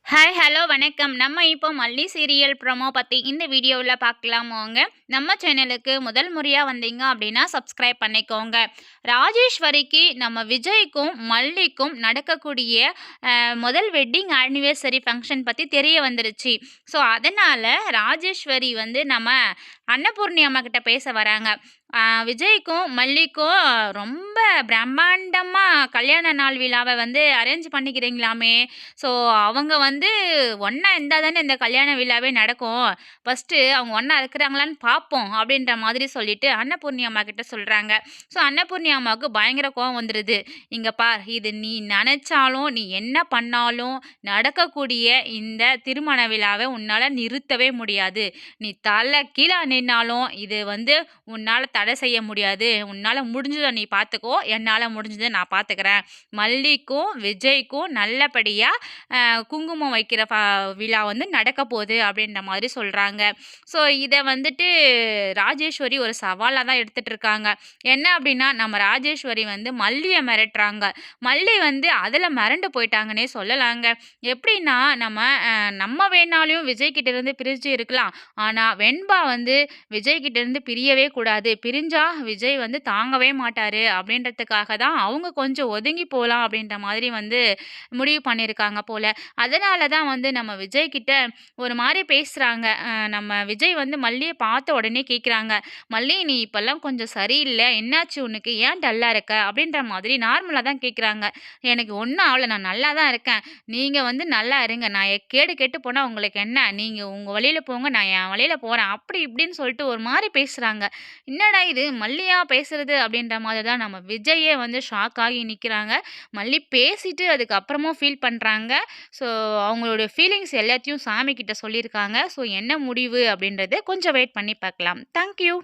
Hi, hello, வணக்கம். நம்ம இப்போ மல்லி சீரியல் ப்ரோமோ பத்தி இந்த வீடியோவுல பார்க்கலாமாங்க. நம்ம சேனலுக்கு முதல் முறையா வந்தீங்க அப்படின்னா சப்ஸ்கிரைப் பண்ணிக்கோங்க. ராஜேஸ்வரிக்கு நம்ம விஜய்க்கும், மல்லிக்கும் நடக்கக்கூடிய முதல் வெட்டிங் ஆனிவர்சரி ஃபங்ஷன் பத்தி தெரிய வந்துருச்சு. ஸோ, அதனால ராஜேஸ்வரி வந்து நம்ம அன்னபூர்ணி அம்மா கிட்ட பேச வராங்க. விஜய்க்கும், மல்லிக்கும் ரொம்ப பிரம்மாண்டமா கல்யாண நாள் விழாவ வந்து அரேஞ்ச் பண்ணிக்கிறீங்களாமே! ஸோ, அவங்க வந்து ஒண்ணா இருந்தா தானே இந்த கல்யாண விழாவே நடக்கும். ஃபர்ஸ்ட்டு அவங்க ஒண்ணா இருக்கிறாங்களான்னு பார்ப்போம் அப்படின்ற மாதிரி சொல்லிட்டு அன்னபூர்ணி அம்மா கிட்ட சொல்றாங்க. ஸோ அன்னபூர்ணி அம்மாவுக்கு பயங்கர கோவம் வந்துருது. இங்க பார், இது நீ நெனச்சாலும், நீ என்ன பண்ணாலும் நடக்கக்கூடிய இந்த திருமண விழாவ உன்னால நிறுத்தவே முடியாது. நீ தலைகீழா நின்னாலும் இது வந்து உன்னால தடை செய்ய முடியாது. உன்னால முடிஞ்சத நீ பார்த்துக்கோ. என்னால முடிஞ்சத நான் பார்த்துக்கிறேன். மல்லிக்கும், விஜய்க்கும் நல்லபடியா குங்குமம் வைக்கிற விழா வந்து நடக்க போகுது அப்படின்ற மாதிரி சொல்கிறாங்க. ஸோ இதை வந்துட்டு ராஜேஸ்வரி ஒரு சவாலாக தான் எடுத்துகிட்டு இருக்காங்க. என்ன அப்படின்னா, நம்ம ராஜேஸ்வரி வந்து மல்லியை மிரட்டுறாங்க. மல்லி வந்து அதில் மிரண்டு போயிட்டாங்கன்னே சொல்லலாங்க. எப்படின்னா, நம்ம வேணாலும் விஜய்கிட்ட இருந்து பிரிஞ்சு இருக்கலாம். ஆனால் வெண்பா வந்து விஜய்கிட்ட இருந்து பிரியவே கூடாது. பிரிஞ்சா விஜய் வந்து தாங்கவே மாட்டாரு அப்படின்றதுக்காக தான் அவங்க கொஞ்சம் ஒதுங்கி போகலாம் அப்படின்ற மாதிரி வந்து முடிவு பண்ணியிருக்காங்க போல. அதனால தான் வந்து நம்ம விஜய் கிட்ட ஒரு மாரி பேசுறாங்க. நம்ம விஜய் வந்து மல்லிய பார்த்த உடனே கேட்குறாங்க. "மல்லி, நீ இப்பல்லாம் கொஞ்சம் சரியில்ல. என்னாச்சு உனக்கு? ஏன் டல்லா இருக்க?" அப்படின்ற மாதிரி நார்மலா தான் கேட்குறாங்க. "எனக்கு ஒண்ணும் ஆவல. நான் நல்லா தான் இருக்கேன். நீங்க வந்து நல்லா இருங்க. நான் கேடு கெட்டு போனா உங்களுக்கு என்ன? நீங்க உங்க வழியில போங்க. நான் என் வழியில போறேன்." அப்படி இப்படின்னு சொல்லிட்டு ஒரு மாரி பேசுறாங்க. என்னடா இது மல்லியா பேசுறது? அப்படின்ற மாதிரி தான் நம்ம விஜயே வந்து ஷாக் ஆகி நிக்கிறாங்க. மல்லி பேசிட்டு அதுக்கப்புறமும் ஃபீல் பண்றாங்க. ஸோ அவங்களுடைய ஃபீலிங்ஸ் எல்லாத்தையும் சாமி கிட்ட சொல்லியிருக்காங்க. ஸோ என்ன முடிவு அப்படின்றது கொஞ்சம் வெயிட் பண்ணி பார்க்கலாம். Thank you.